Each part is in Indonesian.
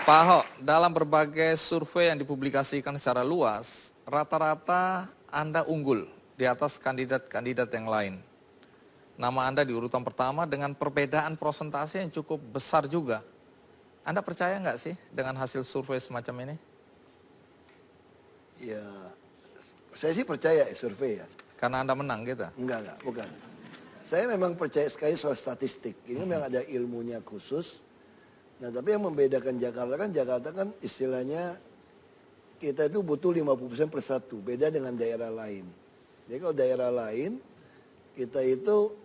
Pak Ahok, dalam berbagai survei yang dipublikasikan secara luas, rata-rata Anda unggul di atas kandidat-kandidat yang lain. Nama Anda di urutan pertama dengan perbedaan persentase yang cukup besar juga. Anda percaya nggak sih dengan hasil survei semacam ini? Ya, saya sih percaya survei ya. Karena Anda menang gitu? Enggak, bukan. Saya memang percaya sekali soal statistik. Ini memang ada ilmunya khusus. Nah, tapi yang membedakan Jakarta kan istilahnya kita itu butuh 50% per satu. Beda dengan daerah lain. Jadi kalau daerah lain, kita itu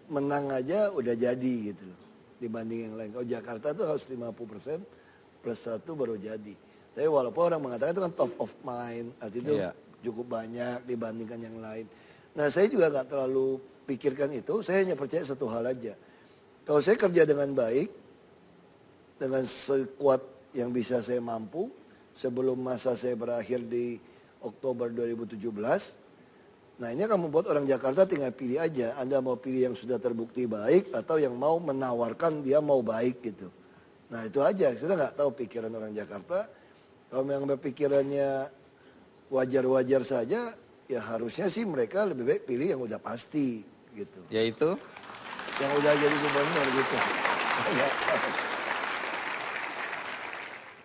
menang aja udah jadi gitu loh. Dibanding yang lain. Kalau Jakarta itu harus 50% plus satu baru jadi. Tapi walaupun orang mengatakan itu kan top of mind. Artinya itu cukup banyak dibandingkan yang lain. Nah, saya juga nggak terlalu pikirkan itu. Saya hanya percaya satu hal aja. Kalau saya kerja dengan baik, dengan sekuat yang bisa saya mampu, sebelum masa saya berakhir di Oktober 2017, nah ini akan membuat orang Jakarta tinggal pilih aja. Anda mau pilih yang sudah terbukti baik atau yang mau menawarkan dia mau baik gitu. Nah itu aja, kita nggak tahu pikiran orang Jakarta. Kalau memang berpikirannya wajar-wajar saja, ya harusnya sih mereka lebih baik pilih yang udah pasti gitu. Yaitu? Yang udah jadi gubernur gitu.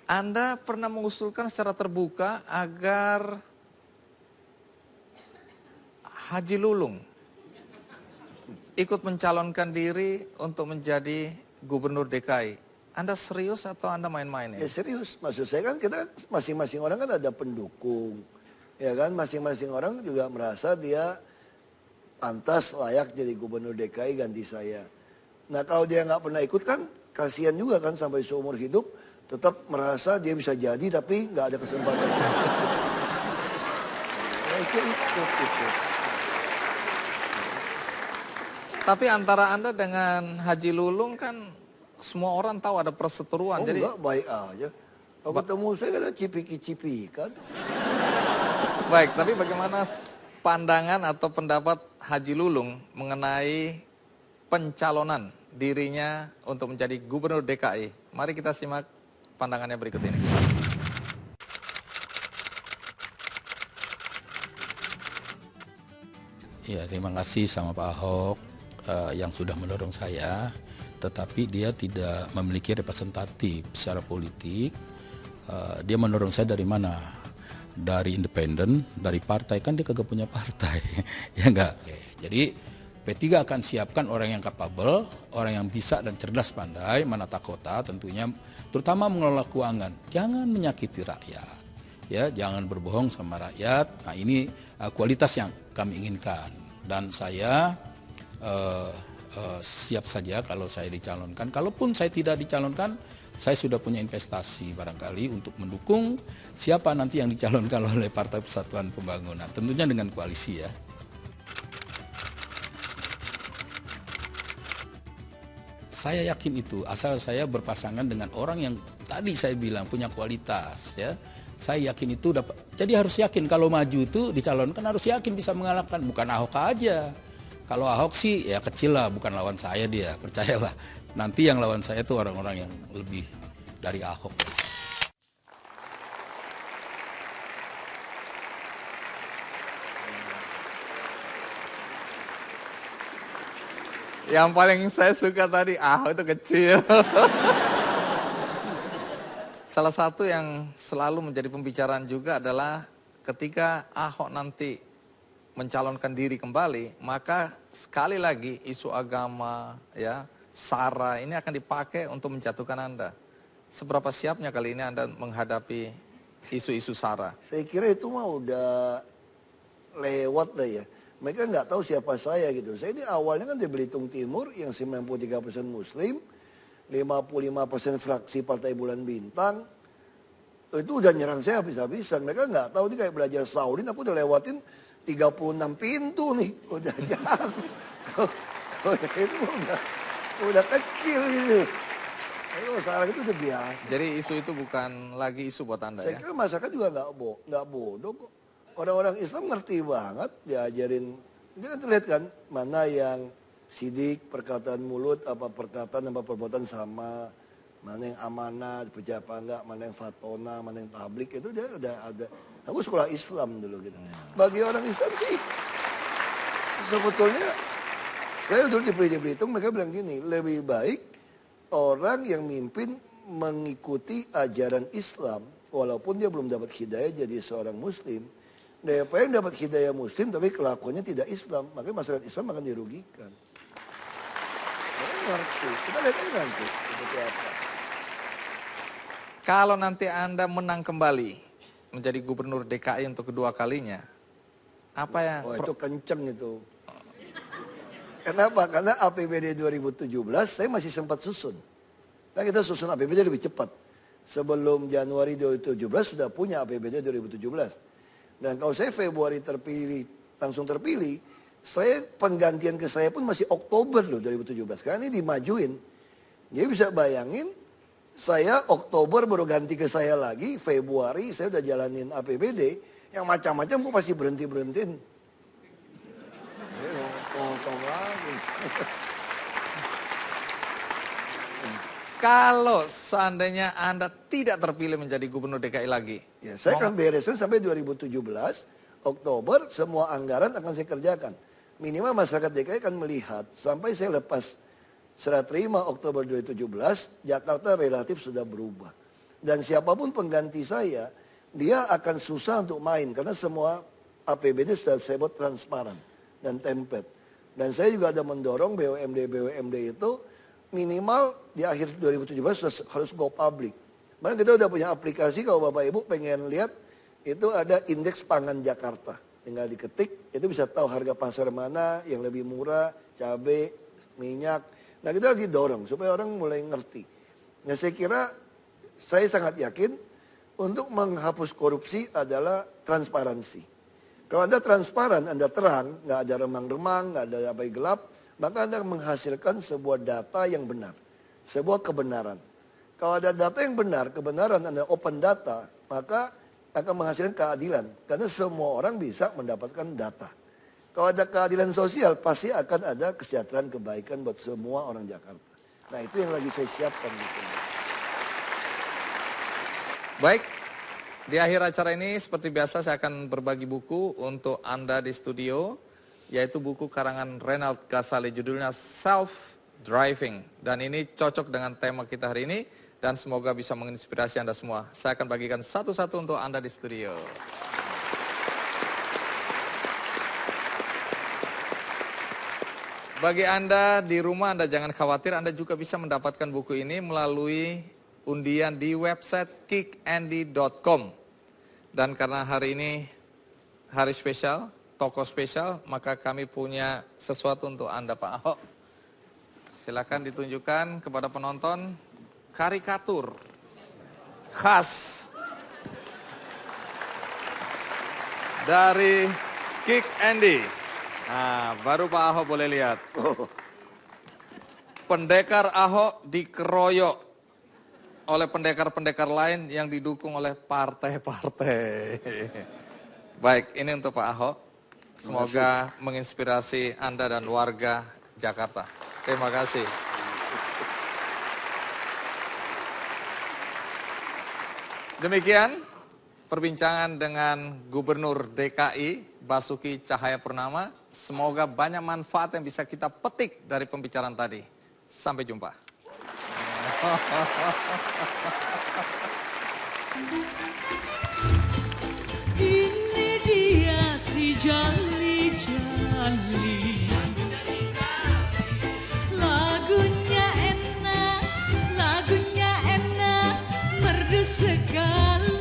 Anda pernah mengusulkan secara terbuka agar Haji Lulung ikut mencalonkan diri untuk menjadi gubernur DKI. Anda serius atau Anda main-main ya? Ya serius, maksud saya kan kita masing-masing orang kan ada pendukung. Ya kan, masing-masing orang juga merasa dia pantas layak jadi gubernur DKI ganti saya. Nah kalau dia nggak pernah ikut kan, kasihan juga kan sampai seumur hidup tetap merasa dia bisa jadi tapi nggak ada kesempatan. Tapi antara Anda dengan Haji Lulung kan semua orang tahu ada perseteruan. Oh jadi enggak, baik aja. Kalau ketemu saya kan cipiki-cipikan. Baik, tapi bagaimana pandangan atau pendapat Haji Lulung mengenai pencalonan dirinya untuk menjadi gubernur DKI? Mari kita simak pandangannya berikut ini. Ya, terima kasih sama Pak Ahok yang sudah mendorong saya, tetapi dia tidak memiliki representatif secara politik. Dia mendorong saya dari mana? Dari independen, dari partai, kan dia kagak punya partai. Ya enggak? Jadi P3 akan siapkan orang yang capable, orang yang bisa dan cerdas pandai, menata kota tentunya, terutama mengelola keuangan. Jangan menyakiti rakyat, ya, jangan berbohong sama rakyat. Nah ini kualitas yang kami inginkan. Dan saya siap saja kalau saya dicalonkan. Kalaupun saya tidak dicalonkan, saya sudah punya investasi barangkali untuk mendukung siapa nanti yang dicalonkan oleh Partai Persatuan Pembangunan. Tentunya dengan koalisi ya. Saya yakin itu, asal saya berpasangan dengan orang yang tadi saya bilang punya kualitas ya. Saya yakin itu dapat. Jadi harus yakin kalau maju itu dicalonkan harus yakin bisa mengalahkan, bukan Ahok aja. Kalau Ahok sih ya kecil lah, bukan lawan saya dia, percayalah. Nanti yang lawan saya itu orang-orang yang lebih dari Ahok. Yang paling saya suka tadi, Ahok itu kecil. Salah satu yang selalu menjadi pembicaraan juga adalah ketika Ahok nanti mencalonkan diri kembali, maka sekali lagi isu agama, ya, SARA ini akan dipakai untuk menjatuhkan Anda. Seberapa siapnya kali ini Anda menghadapi isu-isu SARA? Saya kira itu mah udah lewat lah ya. Mereka nggak tahu siapa saya gitu. Saya ini awalnya kan di Belitung Timur yang 93% Muslim, 55% fraksi Partai Bulan Bintang. Itu udah nyerang saya habis-habisan. Mereka nggak tahu, ini kayak belajar Saudin, aku udah lewatin 36 pintu nih. Udah jago. Itu udah kecil gitu. Sekarang itu udah biasa. Jadi isu itu bukan lagi isu buat Anda Saya ya? kira masyarakat juga nggak bodoh kok. Orang-orang Islam ngerti banget, diajarin. Ini kan terlihat kan, mana yang sidik, perkataan mulut, apa perkataan, apa perbuatan sama. Mana yang amanah, dipercaya apa enggak, mana yang fatona, mana yang tablik, itu dia ada. Aku sekolah Islam dulu gitu. Bagi orang Islam sih, sebetulnya, saya dulu di Belitung, mereka bilang gini, lebih baik orang yang mimpin mengikuti ajaran Islam, walaupun dia belum dapat hidayah jadi seorang Muslim, daripada yang dapat hidayah Muslim tapi kelakuannya tidak Islam, makanya masyarakat Islam akan dirugikan. Saya ngerti, kita lihat aja nanti seperti apa. Kalau nanti Anda menang kembali menjadi gubernur DKI untuk kedua kalinya, apa yang... Oh itu kenceng itu. Kenapa? Karena APBD 2017 saya masih sempat susun. Nah kita susun APBD lebih cepat. Sebelum Januari 2017 sudah punya APBD 2017. Dan kalau saya Februari langsung terpilih, saya penggantian ke saya pun masih Oktober loh 2017. Karena ini dimajuin. Jadi bisa bayangin, saya Oktober baru ganti ke saya lagi, Februari saya udah jalanin APBD, yang macam-macam kok pasti berhentiin. Potong lagi. Kalau seandainya Anda tidak terpilih menjadi gubernur DKI lagi. Ya, saya akan beresin sampai 2017, Oktober semua anggaran akan saya kerjakan. Minimal masyarakat DKI akan melihat sampai saya lepas serah terima Oktober 2017, Jakarta relatif sudah berubah. Dan siapapun pengganti saya, dia akan susah untuk main. Karena semua APBD sudah saya buat transparan dan template. Dan saya juga ada mendorong BUMD itu minimal di akhir 2017 sudah harus go public. Karena kita udah punya aplikasi, kalau Bapak Ibu pengen lihat, itu ada indeks pangan Jakarta. Tinggal diketik, itu bisa tahu harga pasar mana yang lebih murah, cabai, minyak. Nah kita lagi dorong supaya orang mulai ngerti. Nah saya kira saya sangat yakin untuk menghapus korupsi adalah transparansi. Kalau Anda transparan, Anda terang, nggak ada remang-remang, nggak ada apa yang gelap, maka Anda menghasilkan sebuah data yang benar, sebuah kebenaran. Kalau ada data yang benar, kebenaran, Anda open data, maka akan menghasilkan keadilan. Karena semua orang bisa mendapatkan data. Kalau ada keadilan sosial, pasti akan ada kesejahteraan kebaikan buat semua orang Jakarta. Nah itu yang lagi saya siapkan. Baik, di akhir acara ini seperti biasa saya akan berbagi buku untuk Anda di studio, yaitu buku karangan Reinhard Ghazali, judulnya Self Driving. Dan ini cocok dengan tema kita hari ini, dan semoga bisa menginspirasi Anda semua. Saya akan bagikan satu-satu untuk Anda di studio. Bagi Anda di rumah, Anda jangan khawatir, Anda juga bisa mendapatkan buku ini melalui undian di website kickandy.com. Dan karena hari ini hari spesial, tokoh spesial, maka kami punya sesuatu untuk Anda, Pak Ahok. Silakan ditunjukkan kepada penonton karikatur khas dari Kick Andy. Nah, baru Pak Ahok boleh lihat. Pendekar Ahok dikeroyok oleh pendekar-pendekar lain yang didukung oleh partai-partai. Baik, ini untuk Pak Ahok. Semoga menginspirasi Anda dan warga Jakarta. Terima kasih. Demikian perbincangan dengan Gubernur DKI Basuki Cahayapurnama. Semoga banyak manfaat yang bisa kita petik dari pembicaraan tadi. Sampai jumpa. Ini dia si jali-jali, lagunya enak, merdu sekali.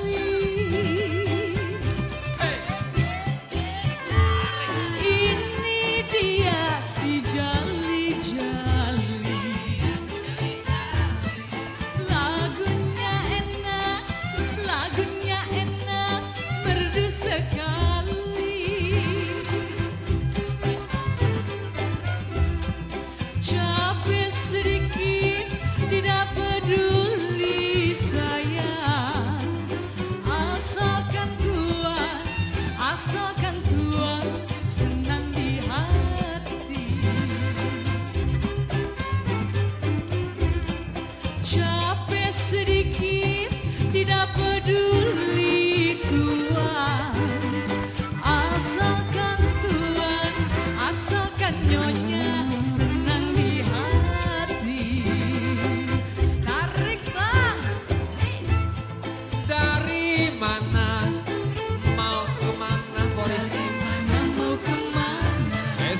Ini dia si jali-jali, lagunya enak, merdu sekali.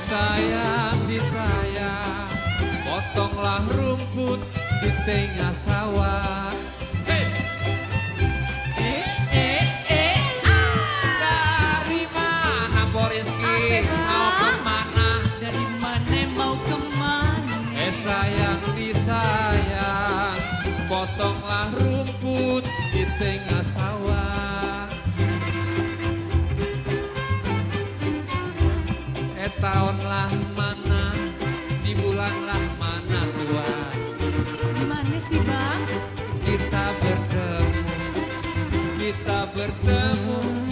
sayang disayang, potonglah rumput di tengah sawah. Dari mana Boriski mau kemana? Dari mana mau kemana? Sayang disayang, potonglah rumput di tengah sawah. Tahunlah mana, di bulanlah mana Tuhan. Mana sih bang? Kita bertemu